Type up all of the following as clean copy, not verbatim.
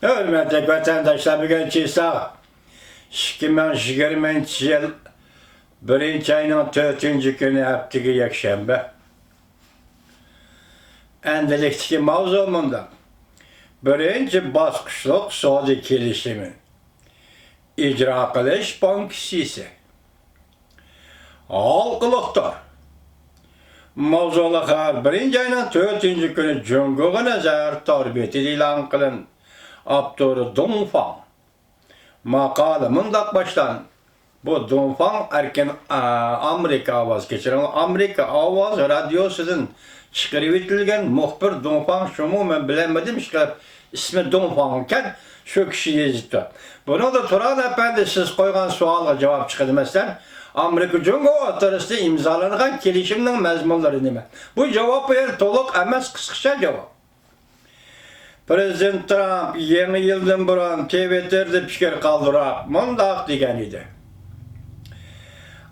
Hürmetli vatandaşlar, bugün çizsa 2020 yıl 1. ayının 4. günü haftaki yakşembe. Endelikteki mavzumunda 1. baskışlık Suudi Kilişimi icra kılış bankisisi halkılıktır. Mavzuluklar 1. ayının 4. günü Cumhur'a nazar tarbiyeti ilan kılın. Abdur Dunfang makalı mındak baştan bu Dunfang erken Amerika avaz geçiren Amerika avaz radyosunun çıkarıvetilgen muhbir Dunfang şunu bilemedim işte ismi Dunfang'ken şu kişi yazdı. Bunu da Turan Efendi siz koygan sualga cevap çıkdı mesela Amerika Cumhuriyeti oturusunda imzalanan kelişimnin mezmunları nime? Bu cevap yer toluk emas kısaca cevap. Prezident Trump yeni yıldan buran TV'lerde fikir kaldırıp mundaq degen idi.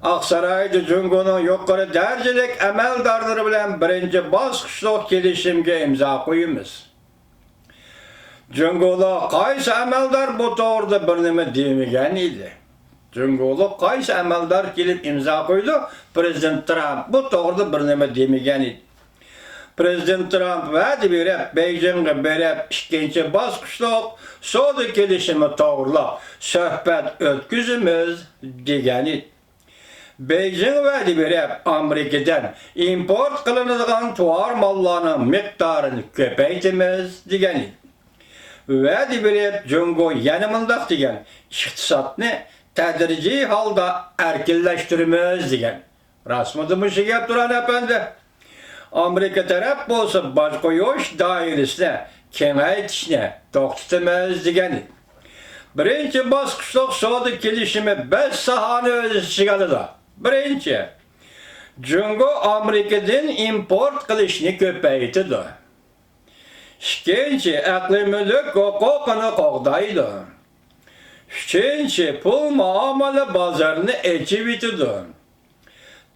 Aksaray'da Cumhur'un yukarı derecelik emeldarları bilen 1. baskışlık kelişimge imza koyumuz. Cumhur'da qaysı emeldar bu doğruda bir nime demigen idi. Cumhur'da qaysı emeldar gelip imza koydu, Prezident Trump bu doğruda bir nime demigen idi. Prezident Trump vədi verib, Beijing'e berib, 2. baskışlık Suudi Kilişimi doğrula söhbət ötküzümüz degeni. Beijing vədi verib, Amerikadan import kılınıdığan tuvar mallarının miktarını köpeytimiz degeni. Vədi verib, Cumhur yanımındaq degen, iqtisatını tədrici halda erkilleştirimiz degen. Rasmıdımı şigep Turan Efendi. Amerika taraf bolsa baş koyuş dairesine kengaytishne to'xtatamiz degani. 1. baskışlık Suudi Kilişimi 5 sahani o'z ichiga oladi. 1. Cumhur Amerikadan import qilishni ko'paytirdi. 2. iqlimlik huquqini qo'g'daydi. 3. pul muomala bozorini echib bitirdi.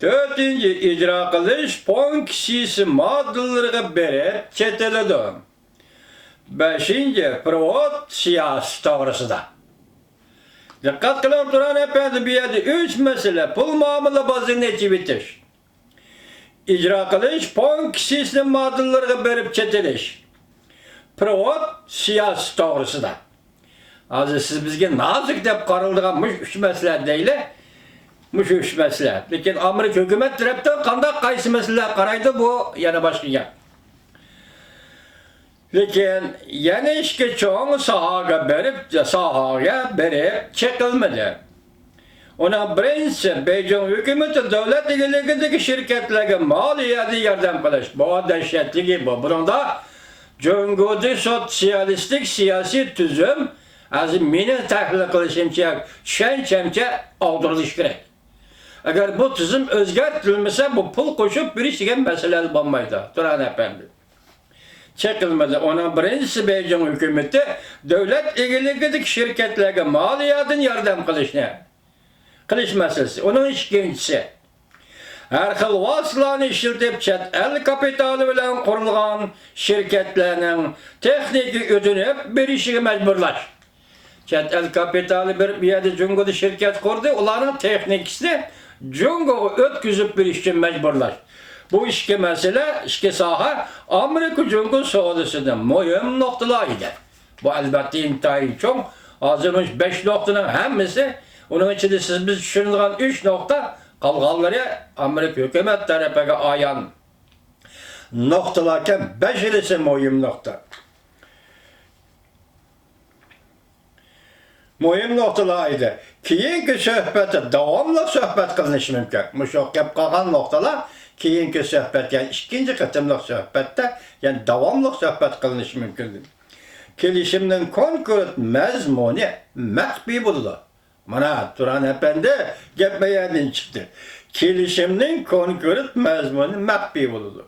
4. icra kılış bankisisi maddelerine berip çeteledi. 5. privat siyasi doğrusu da. Dikkat kılın Turan Efendi bir yerde 3 mesele pul muamele bazı neci bitiş. İcra kılış bankisisi maddelerine berip çeteliş. Privat siyasi doğrusu da. Aziz siz bizge nazik dep karıldığanmış 3 mesele değil. Müş mesele. Lekin Amerika hükümet tarafından kandak qaysı mesele qaraydı bu yana başka gap. Lekin yana işke çoğun sahaga berip çekilmedi. Ona birinci Beijing hükümeti devlet ilgilindeki şirketlerine maliyeti yardım kılış. Bu dehşetli bu. Bunda Cumhuriyet sosyalistik siyasi tüzüm az mini tahlil kılışımça şençemçe aldırılış gerek. Eğer bu tüzüm özgertilmese bu pul koşup bir işleyen mesele olmaydı. Turan Efendi. Çekilmedi. Ona birincisi Beijing hükümeti devlet ilgili şirketlerine maliyatın yardım kılış meselesi. Onun ikincisi. Her xil vasılanı işletip çet el kapitali bilen kurulgan şirketlerinin teknik ödünüp bir işe mecburlaş. Çet el kapitali bir yerde Cumhur'da şirket kurdu. Onların teknikisi Cumhur'u ötküzüp bir işe mecburlaş. Bu işke mesele, işke saha Amerika Cumhur Suudisi'nin mühim noktalarıydı. Bu elbette intihai çok. Azırmış 5 noktanın hemmisi. Onun için de siz biz düşündüğün 3 nokta kalganları Amerika hükümet tarafına ayan noktalarken 5'lisi mühim nokta. Mühim noktalarıydı. Keyinki söhbeti devamlı söhbet kılınışı mümkün. Müşok yap kalan noktalar keyinki söhbet yani ikinci kıtımlık söhbette yani devamlı söhbet kılınışı mümkün. Kilişimden konkret mezmunu mehbi buldu. Mana Turan Efendi gepmeyenden çıktı. Kilişimden konkret mezmunu mehbi buldu.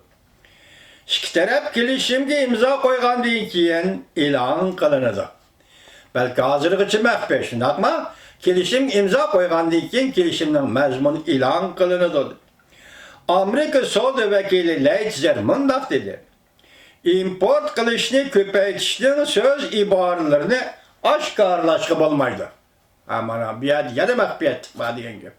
İki taraf kilişimge imza koygan deyin kiyen ilan kılınıdı. Belki hazırlık için mehbi ama kilişim imza koygan deyin kilişimden mezmunu ilan kılınıdı. Amerika Suudi vekili Leitzer mındak dedi. import qilishni ko'paytirishning so'z iboralarini oshkorlashga bo'lmaydi. Mana bu yerda yana maxfiyat bor degan gap.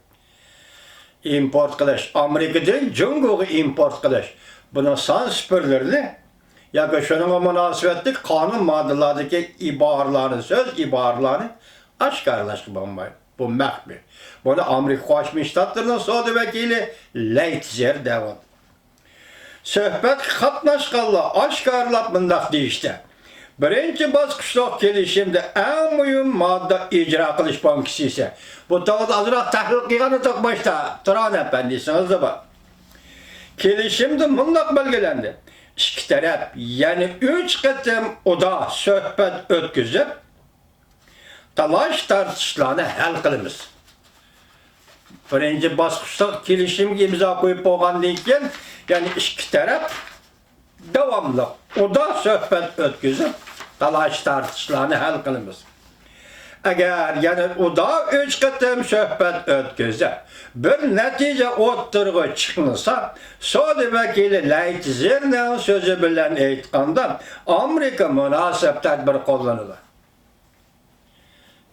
Import qilish, Amerikadan Jungoga import qilish. Buni son supurlarini yoki shunga munosabatli qonun moddalaridagi iboralarni, so'z iboralarini oshkorlashga bo'lmaydi. Bu maxfiy. Buni Amerika Qo'shma Shtatlarining savdo vakili Leitzer deyapti. Söhbət qatnaşqanlar oshkorlab bundaq deyishdi. Birinchi bosqichdagi kelishimda eng muhim modda ijro qilish punkti ise. Bu to'g'rida azroq tahlil qilgani to'qboshda Turan apandisiniz bor. Kelishimda bundaq belgilandi. İki taraf, ya'ni 3 qatim uda suhbat o'tkazib, talash tartishlarni hal qilamiz. Birinchi bosqichdagi kelishimga imzo qo'yib bo'lgandan keyin, ya'ni iki taraf davamlı uda suhbat o'tkazib, talash tartishlarni hal qilamiz. Agar yana uda 3 qatim suhbat o'tkazib, bir natija o'ttirg'i chiqmasa, savdo vakili Leitzerning so'zi bilan aytganda, Amerika munosib tadbir qo'llanadi.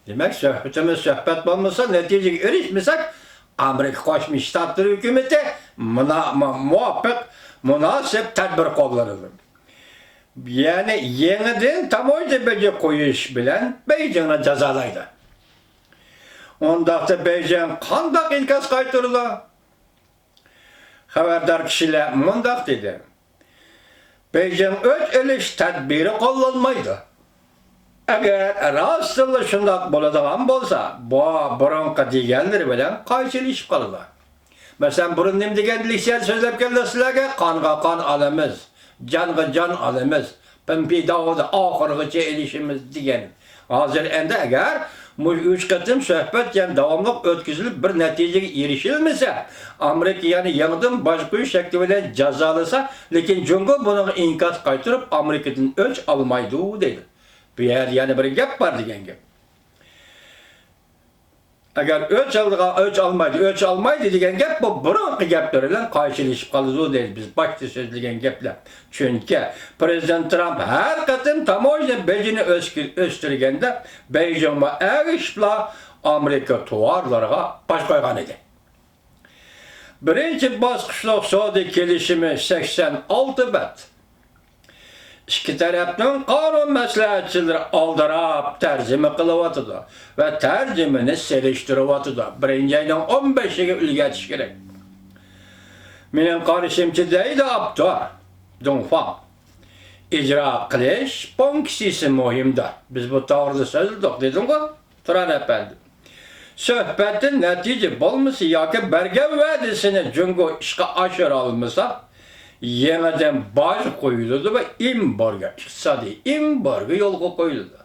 Demak, suhbat bo'lmasa, natijaga erishmasak, Amerika Qo'shma Shtatlari hukumati muvofiq munosib tadbir qo'llanadi. Ya'ni yangidan tamoyilga qo'yish bilan Beijingni jazolaydi. Ondaqda Beijing qanday inkos qaytardi? Xabardor kishilar mundaq dedi. Beijing o'z elish tadbiri qo'llanmaydi. Agar rostla shundoq bo'ladigan bo'lsa, bu burunqi deganlar bilan qaychilishib qoladi. Masalan, burun nim degan litsiyal so'zlab keldirsizlarga qonga qon olamiz, jonga jon olamiz, pimpidovda oxirigacha erishimiz degan. Hozir endi agar bu 3 qatim suhbat ham davomli o'tkazilib bir natijaga erishilmasa, Amerika yana yangidan boshqa shakli bilan jazolasa, lekin Jungo buni inkos qaytarib Amerikadan o'ch olmaydi dedi. Bu yer yana bir gap bor degan gap. Agar o'ch olmaydi degan gap bu burunqi gaplar bilan qaychilishib qoladi deydi biz boshda so'zlagan gaplar. Chunki Prezident Trump har qatim tamoyilni Beijingni o'stirganda Beijing va erishlar Amerika tovarlarga bosh qo'ygan edi. Birinchi bosqichda savdo kelishimi 86 bat. İki tarafdan qonun maslahatchilari oldirab tarjima qilyapti va tarjimani selishtiryapti. Birinchi aydan 15ga ulgatish kerak. Mening qarashimcha deydi Abdur Donfan. İcra qilish funksiyasi muhimdir. Biz bu to'g'rida so'zladik dedim-ku, Turan apandi. Suhbatning natija bo'lmasa yoki bergan va'dasini Jungo ishga oshira olmasa, yeniden baş koyuldu ve imbargo, iqtisodiy imbargo yo'lga qo'yildi.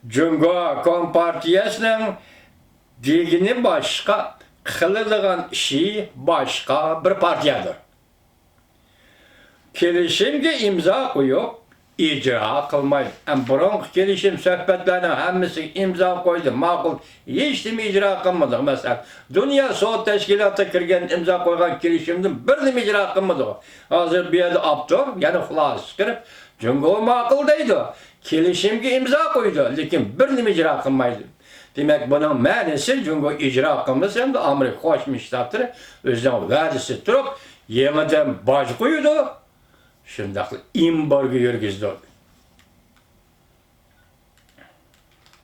Jungo Kompartiyasining degini boshqa, qiladigan ishi boshqa bir partiyadir. Kelishimga imzo qo'yib, icra qilmaydi. Burunqi kelishim suhbatlarning hammasi imzo qo'ydi, ma'qul, hech nima icra qilmadi. Masalan, Dunyo Savdo Tashkilotiga kirgan imzo qo'ygan kelishimni bir nima icra qilmadi. Hozir bu yerda Abdur, ya'ni xulos kirib, Jungo ma'qul deydi. Kelishimga imzo qo'ydi, lekin bir nima icra qilmaydi. Demak, buning ma'nosi Jungo icra qilmasa ham Amerika Qo'shma Shtatlari o'zining va'dasi turib, yangidan boj qo'ydi. Şundaqlı imbargo yurgizdi.